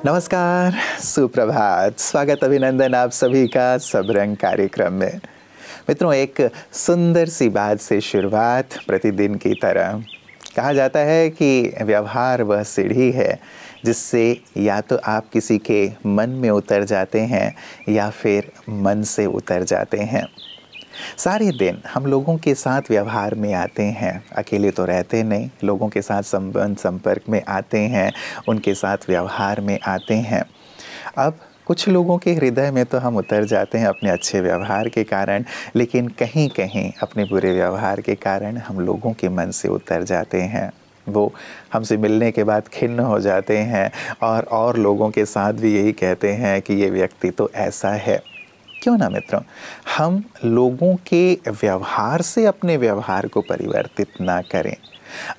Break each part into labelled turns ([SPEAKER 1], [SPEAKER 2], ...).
[SPEAKER 1] नमस्कार, सुप्रभात, स्वागत अभिनंदन आप सभी का सब रंग कार्यक्रम में। मित्रों, एक सुंदर सी बात से शुरुआत प्रतिदिन की तरह। कहा जाता है कि व्यवहार वह सीढ़ी है जिससे या तो आप किसी के मन में उतर जाते हैं या फिर मन से उतर जाते हैं। सारे दिन हम लोगों के साथ व्यवहार में आते हैं, अकेले तो रहते नहीं, लोगों के साथ संबंध संपर्क में आते हैं, उनके साथ व्यवहार में आते हैं। अब कुछ लोगों के हृदय में तो हम उतर जाते हैं अपने अच्छे व्यवहार के कारण, लेकिन कहीं कहीं अपने बुरे व्यवहार के कारण हम लोगों के मन से उतर जाते हैं। वो हमसे मिलने के बाद खिन्न हो जाते हैं और लोगों के साथ भी यही कहते हैं कि ये व्यक्ति तो ऐसा है। क्यों ना मित्रों, हम लोगों के व्यवहार से अपने व्यवहार को परिवर्तित ना करें।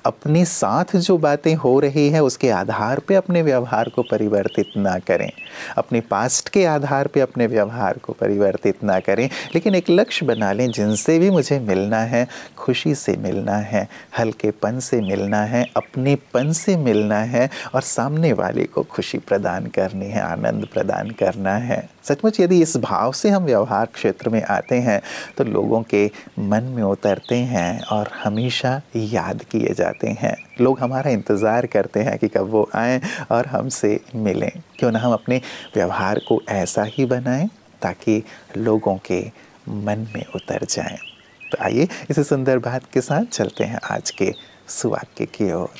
[SPEAKER 1] अपने साथ जो बातें हो रही हैं उसके आधार पे अपने व्यवहार को परिवर्तित ना करें। अपने पास्ट के आधार पे अपने व्यवहार को परिवर्तित ना करें, लेकिन एक लक्ष्य बना लें, जिनसे भी मुझे मिलना है खुशी से मिलना है, हल्केपन से मिलना है, अपनेपन से मिलना है और सामने वाले को खुशी प्रदान करनी है, आनंद प्रदान करना है। सचमुच यदि इस भाव से हम व्यवहार क्षेत्र में आते हैं तो लोगों के मन में उतरते हैं और हमेशा याद किए जाते हैं। लोग हमारा इंतज़ार करते हैं कि कब वो आएँ और हमसे मिलें। क्यों ना हम अपने व्यवहार को ऐसा ही बनाएं ताकि लोगों के मन में उतर जाएं। तो आइए इसी सुंदर बात के साथ चलते हैं आज के सुवाक्य की ओर।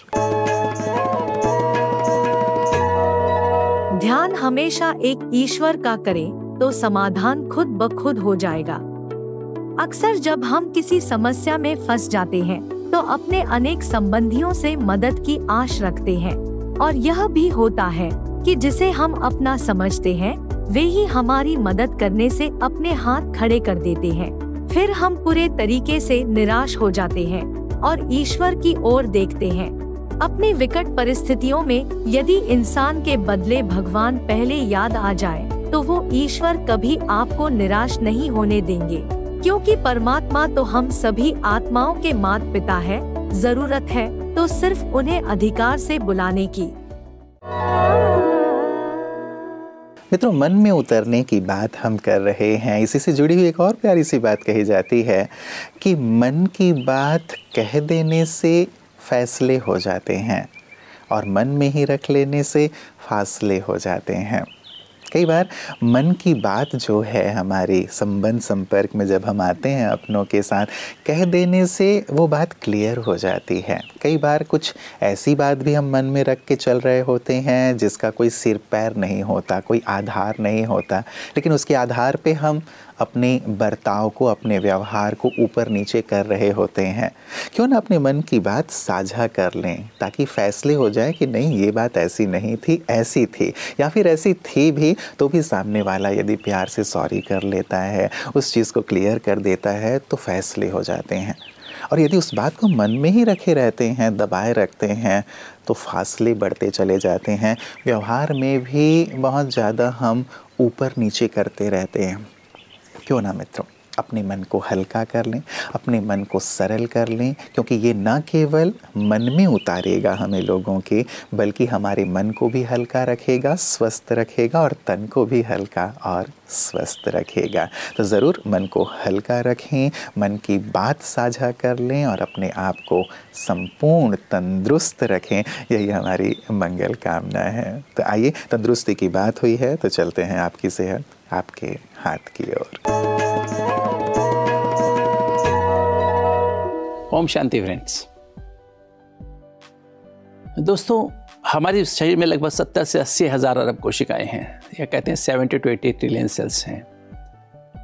[SPEAKER 2] ध्यान हमेशा एक ईश्वर का करें तो समाधान खुद ब खुद हो जाएगा। अक्सर जब हम किसी समस्या में फंस जाते हैं तो अपने अनेक संबंधियों से मदद की आश रखते हैं और यह भी होता है कि जिसे हम अपना समझते हैं वे ही हमारी मदद करने से अपने हाथ खड़े कर देते हैं। फिर हम पूरे तरीके से निराश हो जाते हैं और ईश्वर की ओर देखते हैं। अपनी विकट परिस्थितियों में यदि इंसान के बदले भगवान पहले याद आ जाए तो वो ईश्वर कभी आपको निराश नहीं होने देंगे, क्योंकि परमात्मा तो हम सभी आत्माओं के माता पिता है। जरूरत है तो सिर्फ उन्हें अधिकार से बुलाने की।
[SPEAKER 1] मित्रों, मन में उतरने की बात हम कर रहे हैं। इसी से जुड़ी हुई एक और प्यारी सी बात कही जाती है कि मन की बात कह देने से फैसले हो जाते हैं और मन में ही रख लेने से फासले हो जाते हैं। कई बार मन की बात जो है हमारी संबंध संपर्क में जब हम आते हैं अपनों के साथ, कह देने से वो बात क्लियर हो जाती है। कई बार कुछ ऐसी बात भी हम मन में रख के चल रहे होते हैं जिसका कोई सिर पैर नहीं होता, कोई आधार नहीं होता, लेकिन उसके आधार पे हम अपने बर्ताव को, अपने व्यवहार को ऊपर नीचे कर रहे होते हैं। क्यों ना अपने मन की बात साझा कर लें ताकि फैसले हो जाए कि नहीं, ये बात ऐसी नहीं थी, ऐसी थी, या फिर ऐसी थी भी तो भी सामने वाला यदि प्यार से सॉरी कर लेता है, उस चीज़ को क्लियर कर देता है तो फैसले हो जाते हैं। और यदि उस बात को मन में ही रखे रहते हैं, दबाए रखते हैं, तो फासले बढ़ते चले जाते हैं। व्यवहार में भी बहुत ज़्यादा हम ऊपर नीचे करते रहते हैं। क्यों ना मित्रों, अपने मन को हल्का कर लें, अपने मन को सरल कर लें, क्योंकि ये न केवल मन में उतारेगा हमें लोगों के, बल्कि हमारे मन को भी हल्का रखेगा, स्वस्थ रखेगा और तन को भी हल्का और स्वस्थ रखेगा। तो ज़रूर मन को हल्का रखें, मन की बात साझा कर लें और अपने आप को संपूर्ण तंदुरुस्त रखें। यही हमारी मंगल कामना है। तो आइए, तंदुरुस्ती की बात हुई है तो चलते हैं आपकी सेहत आपके हाथ की ओर।
[SPEAKER 3] ओम शांति फ्रेंड्स। दोस्तों, हमारे शरीर में लगभग 70 से 80 हज़ार अरब कोशिकाएं हैं, या कहते हैं 70 to 80 ट्रिलियन सेल्स हैं।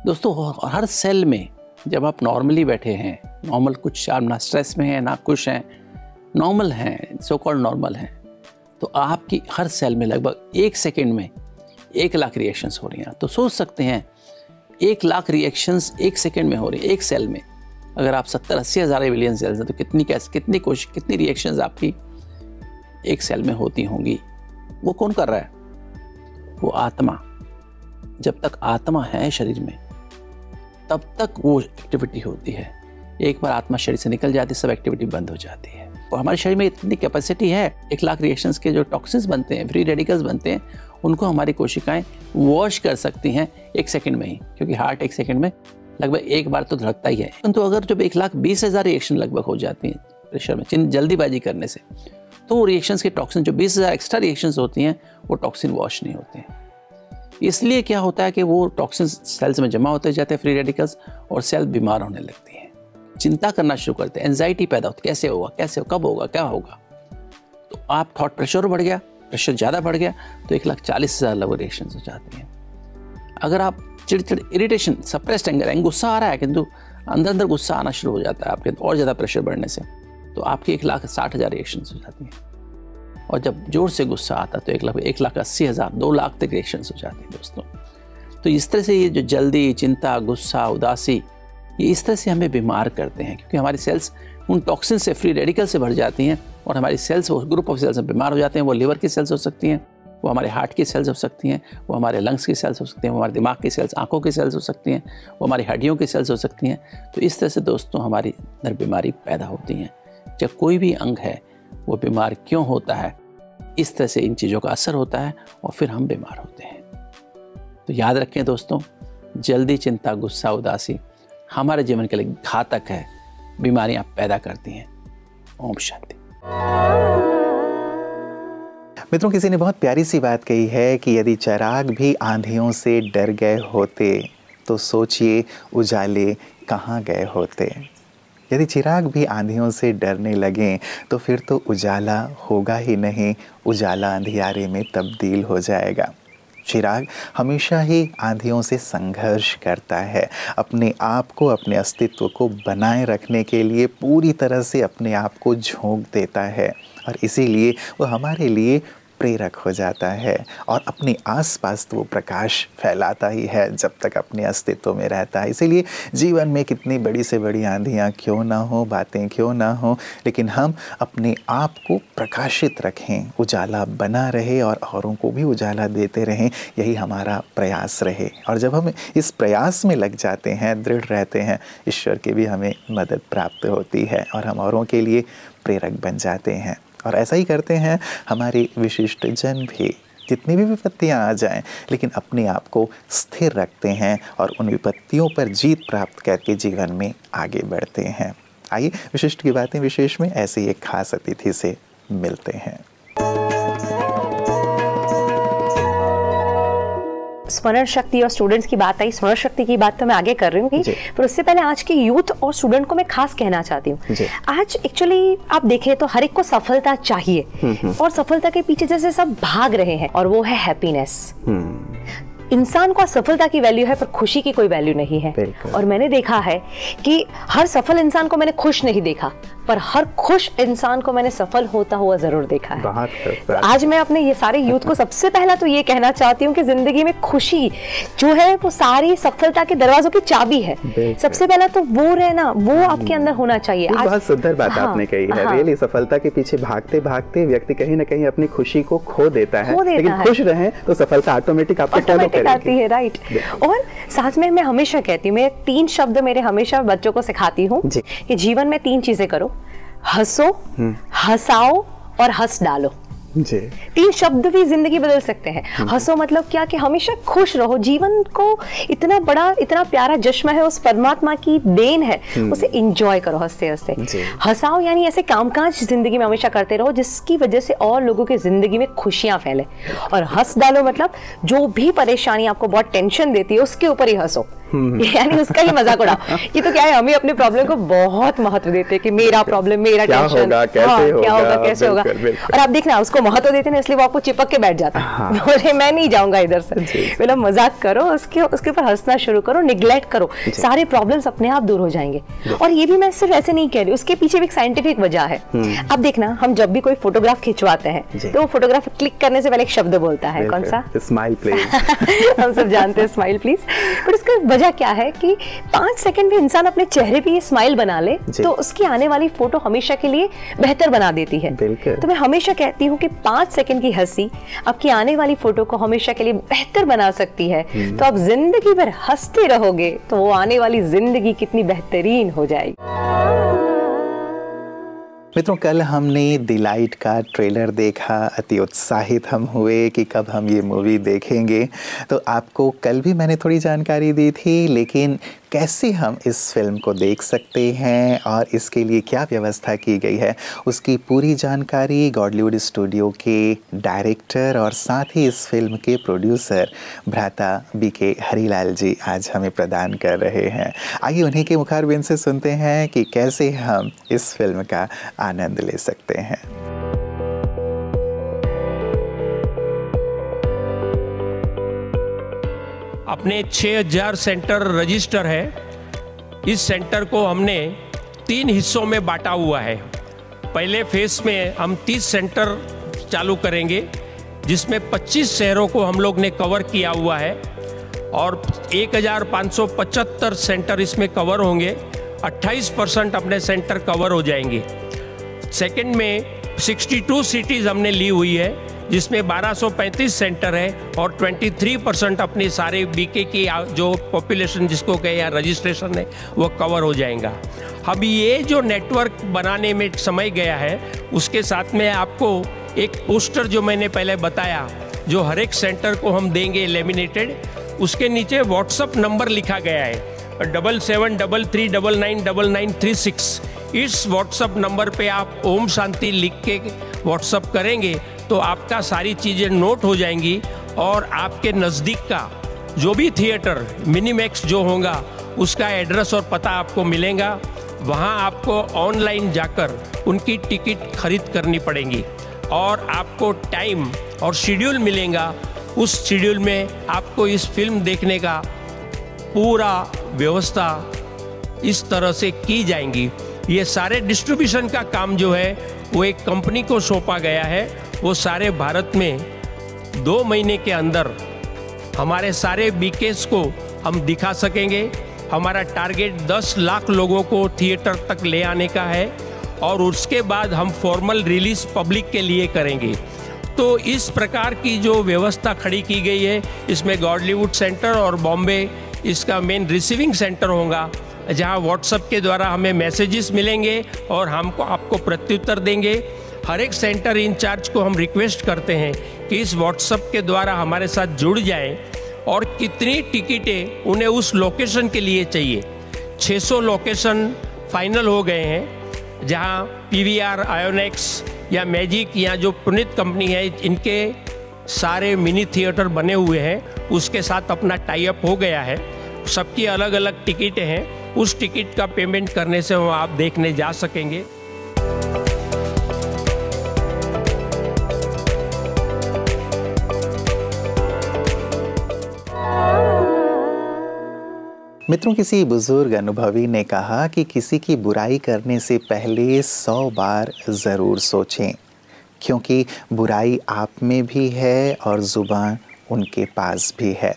[SPEAKER 3] दोस्तों, हर सेल में जब आप नॉर्मली बैठे हैं, नॉर्मल, कुछ आप ना स्ट्रेस में हैं ना खुश हैं, नॉर्मल हैं, सो कॉल्ड नॉर्मल हैं, तो आपकी हर सेल में लगभग 1 सेकेंड में 1 लाख रिएक्शंस हो रही हैं। तो सोच सकते हैं 1 लाख रिएक्शंस 1 सेकेंड में हो रही है एक सेल में। अगर आप 70-80 हज़ार बिलियन सेल्स हैं तो कितनी रिएक्शंस आपकी एक सेल में होती होंगी। वो कौन कर रहा है? वो आत्मा। जब तक आत्मा है शरीर में तब तक वो एक्टिविटी होती है। एक बार आत्मा शरीर से निकल जाती है, सब एक्टिविटी बंद हो जाती है। हमारे शरीर में इतनी कैपेसिटी है, 1 लाख रिएक्शंस के जो टॉक्सिन्स बनते हैं, फ्री रेडिकल्स बनते हैं, उनको हमारी कोशिकाएं वॉश कर सकती हैं 1 सेकंड में ही, क्योंकि हार्ट 1 सेकंड में लगभग 1 बार तो धड़कता ही है। परंतु अगर जब 1,20,000 रिएक्शन लगभग हो जाती हैं प्रेशर में जल्दीबाजी करने से, तो वो रिएक्शंस के टॉक्सिन जो 20,000 एक्स्ट्रा रिएक्शंस होती हैं वो टॉक्सिन वॉश नहीं होते हैं। इसलिए क्या होता है कि वो टॉक्सिन सेल्स में जमा होते जाते हैं, फ्री रेडिकल्स, और सेल बीमार होने लगती हैं, चिंता करना शुरू करते हैं, एंजाइटी पैदा होती है, कैसे होगा, कैसे, कब होगा, क्या होगा। तो आप थॉट प्रेशर बढ़ गया, प्रेशर ज़्यादा बढ़ गया तो 1,40,000 लगभग रिएक्शंस हो जाती हैं। अगर आप चिड़चिड़, इरिटेशन, सप्रेस्ड एंगर, गुस्सा आ रहा है किंतु अंदर अंदर गुस्सा आना शुरू हो जाता है आपके और ज़्यादा प्रेशर बढ़ने से, तो आपकी 1,60,000 रिएक्शंस हो जाती हैं। और जब जोर से गुस्सा आता तो 1,80,000, 2 लाख तक रिएक्शंस हो जाती हैं दोस्तों। तो इस तरह से ये जो जल्दी, चिंता, गुस्सा, उदासी, ये इस तरह से हमें बीमार करते हैं, क्योंकि हमारी सेल्स उन टॉक्सिन से, फ्री रेडिकल से भर जाती हैं और हमारी सेल्स, वो ग्रुप ऑफ सेल्स में बीमार हो जाते हैं। वो लिवर की सेल्स हो सकती हैं, वो हमारे हार्ट की सेल्स हो सकती हैं, वो हमारे लंग्स की सेल्स हो सकती हैं, वो हमारे दिमाग की सेल्स, आंखों की सेल्स हो सकती हैं, वो हमारी हड्डियों की सेल्स हो सकती हैं। तो इस तरह से दोस्तों हमारी अंदर बीमारी पैदा होती हैं। जब कोई भी अंग है वो बीमार क्यों होता है, इस तरह से इन चीज़ों का असर होता है और फिर हम बीमार होते हैं। तो याद रखें दोस्तों, जल्दी, चिंता, गुस्सा, उदासी हमारे जीवन के लिए घातक है, बीमारियां पैदा करती हैं। ओम शांति।
[SPEAKER 1] मित्रों, किसी ने बहुत प्यारी सी बात कही है कि यदि चिराग भी आंधियों से डर गए होते तो सोचिए उजाले कहाँ गए होते। यदि चिराग भी आंधियों से डरने लगें तो फिर तो उजाला होगा ही नहीं, उजाला अंधियारे में तब्दील हो जाएगा। चिराग हमेशा ही आंधियों से संघर्ष करता है, अपने आप को, अपने अस्तित्व को बनाए रखने के लिए पूरी तरह से अपने आप को झोंक देता है, और इसीलिए वो हमारे लिए प्रेरक हो जाता है और अपने आसपास तो वो प्रकाश फैलाता ही है जब तक अपने अस्तित्व में रहता है। इसीलिए जीवन में कितनी बड़ी से बड़ी आंधियाँ क्यों ना हो, बातें क्यों ना हो, लेकिन हम अपने आप को प्रकाशित रखें, उजाला बना रहे और औरों को भी उजाला देते रहें, यही हमारा प्रयास रहे। और जब हम इस प्रयास में लग जाते हैं, दृढ़ रहते हैं, ईश्वर की भी हमें मदद प्राप्त होती है और हम औरों के लिए प्रेरक बन जाते हैं। और ऐसा ही करते हैं हमारे विशिष्ट जन भी। जितनी भी विपत्तियां आ जाएं, लेकिन अपने आप को स्थिर रखते हैं और उन विपत्तियों पर जीत प्राप्त करके जीवन में आगे बढ़ते हैं। आइए विशिष्ट की बातें विशेष में ऐसे ही एक खास अतिथि से मिलते हैं।
[SPEAKER 4] स्मरण शक्ति और स्टूडेंट्स की बात आई, स्मरण शक्ति की बात तो मैं आगे कर रही हूँ, पर उससे पहले आज के यूथ और स्टूडेंट को मैं खास कहना चाहती हूँ। आज एक्चुअली आप देखें तो हर एक को सफलता चाहिए और सफलता के पीछे जैसे सब भाग रहे हैं, और वो है हैप्पीनेस। इंसान को सफलता की वैल्यू है पर खुशी की कोई वैल्यू नहीं है। और मैंने देखा है कि हर सफल इंसान को मैंने खुश नहीं देखा, पर हर खुश इंसान को मैंने सफल होता हुआ जरूर देखा है। तो आज मैं अपने ये सारे यूथ को सबसे पहला तो ये कहना चाहती हूँ कि जिंदगी में खुशी जो है वो सारी सफलता के दरवाजों की चाबी है। सबसे पहला तो वो रहना, वो आपके अंदर होना चाहिए।
[SPEAKER 1] बहुत सुंदर बात आपने कही है। रियली सफलता के पीछे भागते भागते व्यक्ति कहीं ना कहीं अपनी खुशी को खो देता है, लेकिन खुश रहें तो सफलता ऑटोमेटिक आपको फॉलो करेगी।
[SPEAKER 4] आती है, राइट। और साथ में मैं हमेशा कहती हूँ, मैं 3 शब्द मेरे हमेशा बच्चों को सिखाती हूँ कि जीवन में 3 चीजें करो, हंसो, हंसाओ और हंस डालो। 3 शब्द भी जिंदगी बदल सकते हैं। हंसो मतलब क्या कि हमेशा खुश रहो, जीवन को इतना बड़ा, इतना प्यारा जश्न है, उस परमात्मा की देन है, उसे एंजॉय करो हंसते हंसते। हंसाओ यानी ऐसे कामकाज जिंदगी में हमेशा करते रहो जिसकी वजह से और लोगों की जिंदगी में खुशियां फैले। और हंस डालो मतलब जो भी परेशानी आपको बहुत टेंशन देती है उसके ऊपर ही हंसो, यानी उसका ही मजाक उड़ाओ। ये तो क्या है, हमें अपने प्रॉब्लम को बहुत महत्व देते हैं कि मेरा प्रॉब्लम, मेरा टेंशन, क्या होगा, कैसे होगा। और आप देखना उसको महत्व देते हैं इसलिए वो आपको चिपक के बैठ जाता है, बोले मैं नहीं जाऊंगा इधर से। मतलब मजाक करो, उसके ऊपर हंसना शुरू करो, निग्लेक्ट करो, सारे प्रॉब्लम्स अपने आप दूर हो जाएंगे। और ये भी मैं सिर्फ ऐसे नहीं कह रही, उसके पीछे भी एक साइंटिफिक वजह है। अब देखना, हम जब भी कोई फोटोग्राफ खिंचवाते हैं तो वो फोटोग्राफ क्लिक करने से पहले एक शब्द बोलता है, कौन सा?
[SPEAKER 1] Smile please.
[SPEAKER 4] हम सब जानते हैं स्माइल प्लीज, पर इसका वजह क्या है कि 5 सेकंड भी इंसान अपने चेहरे पे ये स्माइल बना ले तो उसकी आने वाली फोटो हमेशा के लिए बेहतर बना देती है। तो मैं हमेशा कहती हूँ कि 5 सेकंड की हंसी आपकी आने वाली फोटो को हमेशा के लिए बेहतर बना सकती है। तो आप जिंदगी भर हंसते रहोगे तो वो आने वाली जिंदगी कितनी बेहतरीन हो जाएगी।
[SPEAKER 1] बिल्कुल, बिल्कुल, बिल्कुल।
[SPEAKER 4] और आप देखना, उसको महत्व देते हैं कि मेरा प्रॉब्लम, मेरा टेंशन, क्या होगा, कैसे होगा। और आप देखना उसको महत्व देते हैं इसलिए वो आपको चिपक के बैठ जाता है, बोले मैं नहीं जाऊंगा इधर से। मतलब मजाक करो, उसके ऊपर हंसना शुरू करो, निग्लेक्ट करो, सारे प्रॉब्लम्स अपने आप दूर हो जाएंगे। और ये भी मैं सिर्फ ऐसे नहीं कह रही, उसके पीछे भी एक साइंटिफिक वजह है। अब देखना, हम जब भी कोई फोटोग्राफ खिंचवाते हैं तो वो फोटोग्राफ क्लिक करने से पहले एक शब्द बोलता है, कौन सा?
[SPEAKER 1] Smile please. मित्रों, कल हमने द लाइट का ट्रेलर देखा, अति उत्साहित हम हुए कि कब हम ये मूवी देखेंगे। तो आपको कल भी मैंने थोड़ी जानकारी दी थी, लेकिन कैसे हम इस फिल्म को देख सकते हैं और इसके लिए क्या व्यवस्था की गई है, उसकी पूरी जानकारी गॉडलीवुड स्टूडियो के डायरेक्टर और साथ ही इस फिल्म के प्रोड्यूसर भ्राता बीके हरिलाल जी आज हमें प्रदान कर रहे हैं। आइए उन्हीं के मुखारबिन से सुनते हैं कि कैसे हम इस फिल्म का आनंद ले सकते हैं।
[SPEAKER 5] अपने 6000 सेंटर रजिस्टर है। इस सेंटर को हमने 3 हिस्सों में बांटा हुआ है। पहले फेस में हम 30 सेंटर चालू करेंगे, जिसमें 25 शहरों को हम लोग ने कवर किया हुआ है और 1575 सेंटर इसमें कवर होंगे। 28% अपने सेंटर कवर हो जाएंगे। सेकंड में 62 सिटीज़ हमने ली हुई है, जिसमें 1235 सेंटर है और 23% अपने सारे बीके की जो पॉपुलेशन जिसको कहे या रजिस्ट्रेशन है वो कवर हो जाएगा। अब ये जो नेटवर्क बनाने में समय गया है, उसके साथ में आपको एक पोस्टर जो मैंने पहले बताया, जो हर एक सेंटर को हम देंगे लेमिनेटेड, उसके नीचे व्हाट्सअप नंबर लिखा गया है 7733999936। इस व्हाट्सअप नंबर पे आप ओम शांति लिख के व्हाट्सअप करेंगे तो आपका सारी चीज़ें नोट हो जाएंगी और आपके नज़दीक का जो भी थिएटर मिनीमैक्स जो होगा उसका एड्रेस और पता आपको मिलेगा। वहाँ आपको ऑनलाइन जाकर उनकी टिकट खरीद करनी पड़ेगी और आपको टाइम और शेड्यूल मिलेगा। उस शेड्यूल में आपको इस फिल्म देखने का पूरा व्यवस्था इस तरह से की जाएंगी। ये सारे डिस्ट्रीब्यूशन का काम जो है वो एक कंपनी को सौंपा गया है। वो सारे भारत में 2 महीने के अंदर हमारे सारे बीकेस को हम दिखा सकेंगे। हमारा टारगेट 10 लाख लोगों को थिएटर तक ले आने का है और उसके बाद हम फॉर्मल रिलीज पब्लिक के लिए करेंगे। तो इस प्रकार की जो व्यवस्था खड़ी की गई है, इसमें गॉडलीवुड सेंटर और बॉम्बे इसका मेन रिसीविंग सेंटर होगा, जहां व्हाट्सएप के द्वारा हमें मैसेजेस मिलेंगे और हमको आपको प्रत्युत्तर देंगे। हर एक सेंटर इंचार्ज को हम रिक्वेस्ट करते हैं कि इस व्हाट्सएप के द्वारा हमारे साथ जुड़ जाएं और कितनी टिकटें उन्हें उस लोकेशन के लिए चाहिए। 600 लोकेशन फाइनल हो गए हैं, जहां पीवीआर, आयोनेक्स या मैजिक या जो पुनीत कंपनी है, इनके सारे मिनी थिएटर बने हुए हैं, उसके साथ अपना टाई अप हो गया है। सबकी अलग अलग टिकटें हैं। उस टिकट का पेमेंट करने से वो आप देखने जा सकेंगे।
[SPEAKER 1] मित्रों, किसी बुजुर्ग अनुभवी ने कहा कि किसी की बुराई करने से पहले 100 बार ज़रूर सोचें, क्योंकि बुराई आप में भी है और ज़ुबान उनके पास भी है।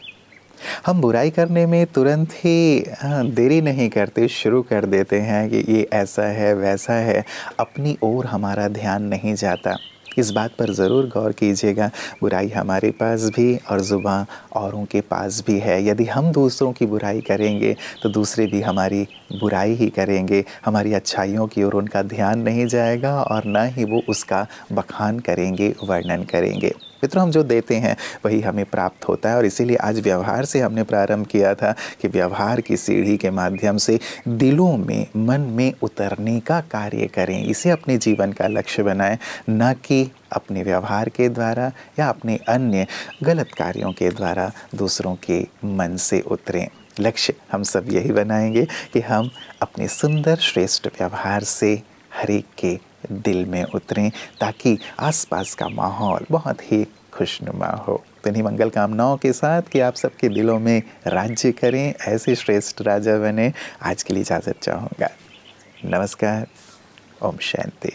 [SPEAKER 1] हम बुराई करने में तुरंत ही देरी नहीं करते, शुरू कर देते हैं कि ये ऐसा है वैसा है, अपनी ओर हमारा ध्यान नहीं जाता। इस बात पर ज़रूर गौर कीजिएगा, बुराई हमारे पास भी और ज़ुबान औरों के पास भी है। यदि हम दूसरों की बुराई करेंगे तो दूसरे भी हमारी बुराई ही करेंगे। हमारी अच्छाइयों की ओर उनका ध्यान नहीं जाएगा और ना ही वो उसका बखान करेंगे, वर्णन करेंगे। मित्रों, हम जो देते हैं वही हमें प्राप्त होता है और इसीलिए आज व्यवहार से हमने प्रारंभ किया था कि व्यवहार की सीढ़ी के माध्यम से दिलों में, मन में उतरने का कार्य करें। इसे अपने जीवन का लक्ष्य बनाएं, न कि अपने व्यवहार के द्वारा या अपने अन्य गलत कार्यों के द्वारा दूसरों के मन से उतरें। लक्ष्य हम सब यही बनाएंगे कि हम अपने सुंदर श्रेष्ठ व्यवहार से हर एक के दिल में उतरें, ताकि आसपास का माहौल बहुत ही खुशनुमा हो। तो इन्हीं मंगल कामनाओं के साथ कि आप सबके दिलों में राज्य करें, ऐसे श्रेष्ठ राजा बने। आज के लिए इजाज़त चाहूँगा। नमस्कार। ओम शांति।